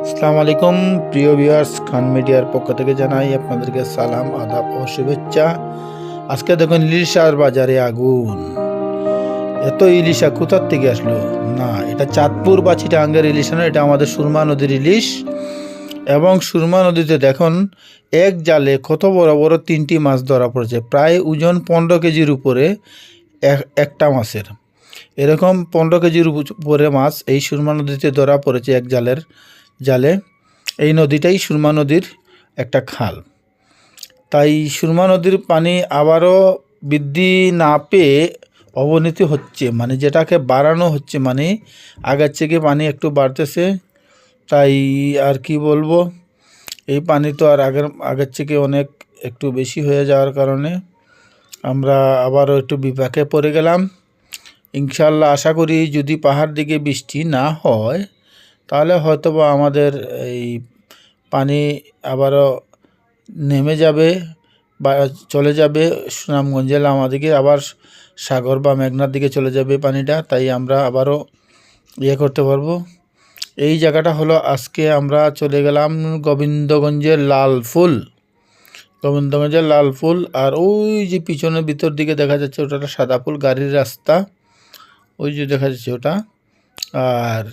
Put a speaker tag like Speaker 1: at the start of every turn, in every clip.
Speaker 1: আসসালামু আলাইকুম প্রিয় ভিউয়ার্স, খান মিডিয়ার পক্ষ থেকে জানাই আপনাদেরকে সালাম, আদাব ও শুভেচ্ছা। আজকে দেখুন ইলিশার বাজারে আগুন। এত ইলিশা কোথার থেকে আসলো? না, এটা চাঁদপুর বা চিটাগাঙ্গের ইলিশ না, এটা আমাদের সুরমা নদীর ইলিশ। এবং সুরমা নদীতে দেখুন এক জালে কত বড় বড় 3টি মাছ ধরা পড়েছে, প্রায় ওজন 15 কেজির উপরে একটা মাছের। এরকম 15 কেজির উপরে মাছ এই সুরমা নদীতে ধরা পড়েছে এক জালে। এই নদীটাই সুরমা নদীর একটা খাল। তাই সুরমা নদীর পানি আবারও বৃদ্ধি না পেয়ে অবনতি হচ্ছে, মানে যেটাকে বাড়ানো হচ্ছে, মানে আগের থেকে পানি একটু বাড়তেছে। তাই আর কি বলবো, এই পানি তো আর আগের থেকে অনেক একটু বেশি হয়ে যাওয়ার কারণে আমরা আবারও একটু বিপাকে পড়ে গেলাম। ইনশাল্লাহ আশা করি যদি পাহাড় দিকে বৃষ্টি না হয় তাহলে হয়তোবা আমাদের এই পানি আবারও নেমে যাবে বা চলে যাবে সুনামগঞ্জ জেলা, আমাদেরকে আবার সাগর বা মেঘনার দিকে চলে যাবে পানিটা। তাই আমরা আবারও করতে পারবো। এই জায়গাটা হলো, আজকে আমরা চলে গেলাম গোবিন্দগঞ্জের লাল ফুল। আর ওই যে পিছনের ভিতর দিকে দেখা যাচ্ছে ওটা সাদা ফুল, গাড়ির রাস্তা ওই যে দেখা যাচ্ছে ওটা। আর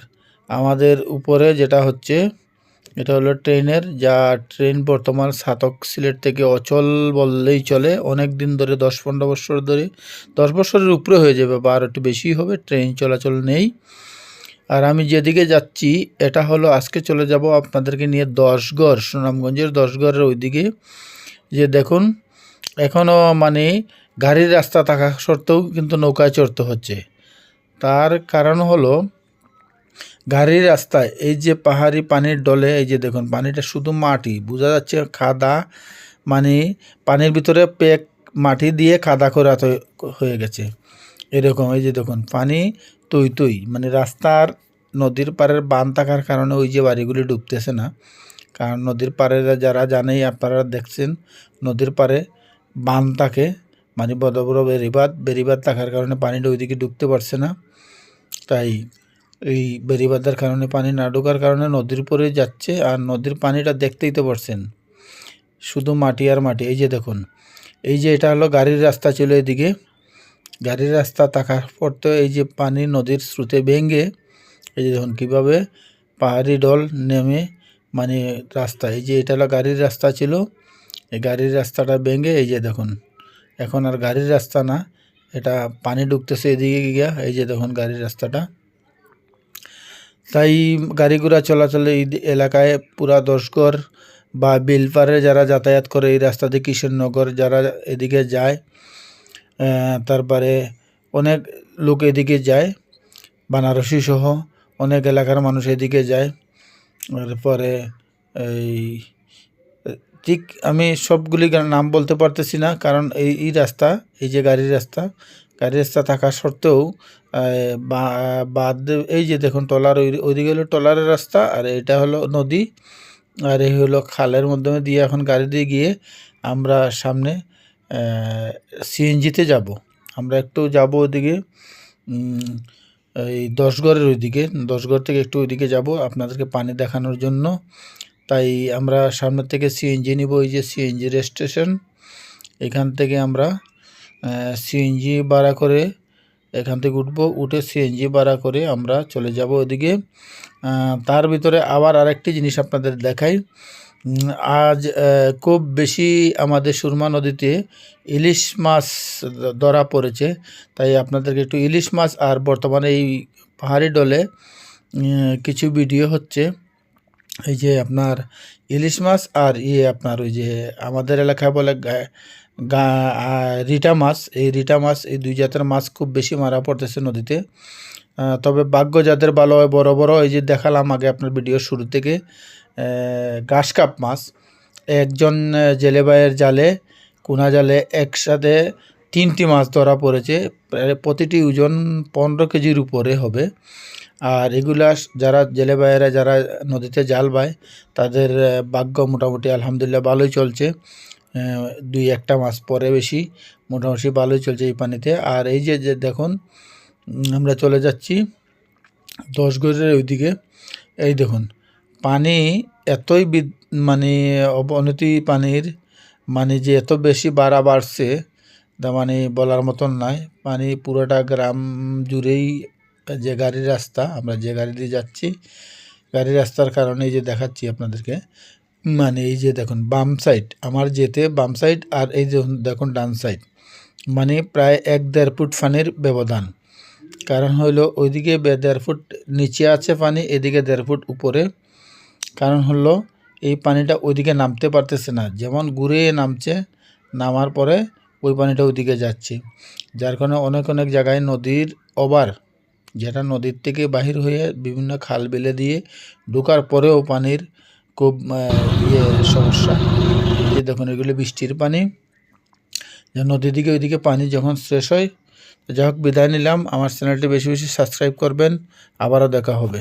Speaker 1: আমাদের উপরে যেটা হচ্ছে এটা হলো ট্রেনের, ট্রেন বর্তমান ছাতক সিলেট থেকে অচল বললেই চলে। অনেক দিন ধরে 10-15 বছর ধরে, 10 বছরের উপরে হয়ে যাবে বা আর একটু বেশি হবে, ট্রেন চলাচল নেই। আর আমি যেদিকে যাচ্ছি এটা হলো, আজকে চলে যাব আপনাদেরকে নিয়ে 10গড়, সুনামগঞ্জের 10গড়ের ওইদিকে। যে দেখুন এখনও মানে গাড়ির রাস্তা থাকা সত্ত্বেও কিন্তু নৌকায় চড়তে হচ্ছে। তার কারণ হলো গাড়ির রাস্তায় এই যে পাহাড়ি পানির ডলে, এই যে দেখুন পানিটা শুধু মাটি বোঝা যাচ্ছে, খাদা, মানে পানির ভিতরে মাটি দিয়ে খাদা করা হয়ে গেছে এরকম। এই যে দেখুন পানি তুই মানে রাস্তার নদীর পাড়ের বাঁধ থাকার কারণে ওই যে বাড়িগুলি ডুবতেছে না। কারণ নদীর পাড়ে যারা জানেই, আপনারা দেখছেন নদীর পাড়ে বাঁধ থাকে, মানে বড় বড় বেড়িবাঁধ থাকার কারণে পানিটা ওইদিকে ঢুকতে পারছে না। তাই এই বেড়িবাঁধের কারণে পানি না ঢোকার কারণে নদীর উপরে যাচ্ছে। আর নদীর পানিটা দেখতেই তো পারছেন, শুধু মাটি আর মাটি। এই যে দেখুন, এই যে এটা হলো গাড়ির রাস্তা ছিল এদিকে, গাড়ির রাস্তা থাকার পর তো এই যে পানি নদীর স্রোতে ভেঙে এই যে দেখুন কীভাবে পাহাড়ি ঢল নেমে মানে রাস্তা, এই যে এটা হলো গাড়ির রাস্তা ছিল, এই গাড়ির রাস্তাটা ভেঙে এই যে দেখুন এখন আর গাড়ির রাস্তা না, এটা পানি ঢুকতেছে এদিকে গিয়া। এই যে দেখুন গাড়ির রাস্তাটা। তাই গাড়ি ঘোড়া চলাচলে এই এলাকায় পুরা 10গড় বা বিলপাড়ে যারা যাতায়াত করে এই রাস্তা দিয়ে, কিশোরনগর যারা এদিকে যায়, তারপরে অনেক লোক এদিকে যায়, বানারসি সহ অনেক এলাকার মানুষ এদিকে যায়। এরপরে এই ঠিক আমি সবগুলি নাম বলতে পারতেছি না, কারণ এই রাস্তা, এই যে গাড়ির রাস্তা থাকা সত্ত্বেও বাদ এই যে দেখুন টলার, ওইদিকে হলো টলারের রাস্তা, আর এটা হলো নদী, আর এই হলো খালের মাধ্যমে দিয়ে এখন গাড়ি দিয়ে গিয়ে আমরা সামনে সিএনজিতে যাব। আমরা একটু যাব ওইদিকে, এই 10গড়ের ওইদিকে, 10গড় থেকে একটু ওইদিকে যাব আপনাদেরকে পানি দেখানোর জন্য। তাই আমরা সামনের থেকে সিএনজি নিব, ওই যে সিএনজি স্টেশন, এখান থেকে আমরা সিএনজি ভাড়া করে এখান থেকে উঠে সিএনজি ভাড়া করে আমরা চলে যাব ওদিকে। তার ভিতরে আবার আরেকটি জিনিস আপনাদের দেখাই। আজ খুব বেশি আমাদের সুরমা নদীতে ইলিশ মাছ ধরা পড়েছে, তাই আপনাদেরকে একটু ইলিশ মাছ আর বর্তমানে এই পাহাড়ি ডলে কিছু ভিডিও হচ্ছে। এই যে আপনার ইলিশ মাছ আর আপনার ওই যে আমাদের এলাকায় বলে রিটা মাছ, এই রিটা মাছ, এই দুই জাতের মাছ খুব বেশি মারা পড়তেছে নদীতে। তবে ভাগ্য যাদের ভালো হয়, বড় বড় এই যে দেখালাম আগে আপনার ভিডিওর শুরু থেকে, ঘাস কাপ মাছ একজন জেলে ভাইয়ের জালে, কোনা জালে একসাথে 3টি মাছ ধরা পড়েছে, প্রতিটি ওজন 15 কেজির উপরে হবে। আর এগুলা যারা জেলে ভাইয়েরা যারা নদীতে জাল বায় তাদের ভাগ্য মোটামুটি আলহামদুলিল্লাহ ভালোই চলছে, 2-1টা মাছ পরে বেশি, মোটামুটি ভালোই চলছে এই পানিতে। আর এই যে দেখুন আমরা চলে যাচ্ছি 10গড়ের ওইদিকে, এই দেখুন পানি এতই মানে অবনতি পানির মানে যে এত বেশি বাড়ছে তা মানে বলার মতন নয়। পানি পুরোটা গ্রাম জুড়েই, যে গাড়ির রাস্তা, আমরা যে গাড়ি দিয়ে যাচ্ছি, গাড়ির রাস্তার কারণে এই যে দেখাচ্ছি আপনাদেরকে, মানে এই যে দেখুন বাম সাইড, আমার যেতে বাম সাইড, আর এই যে দেখুন ডান সাইড, মানে প্রায় 1-1.5 ফুট পানির ব্যবধান। কারণ হলো ওইদিকে 1.5 ফুট নিচে আছে পানি, এদিকে 1.5 ফুট উপরে। কারণ হলো এই পানিটা ওইদিকে নামতে পারতেছে না, যেমন ঘুরে নামছে, নামার পরে ওই পানিটা ওইদিকে যাচ্ছে, যার কারণে অনেক অনেক জায়গায় নদীর ওভার, যেটা নদীর থেকে বাহির হয়ে বিভিন্ন খাল বিলে দিয়ে ঢোকার পরেও পানির খুব সমস্যা। এই যে দেখুন এগুলো বৃষ্টির পানি, নদীর দিকে ওইদিকে পানি যখন শেষ হয়। যাই হোক, বিদায় নিলাম। আমার চ্যানেলটি বেশি বেশি সাবস্ক্রাইব করবেন। আবারও দেখা হবে।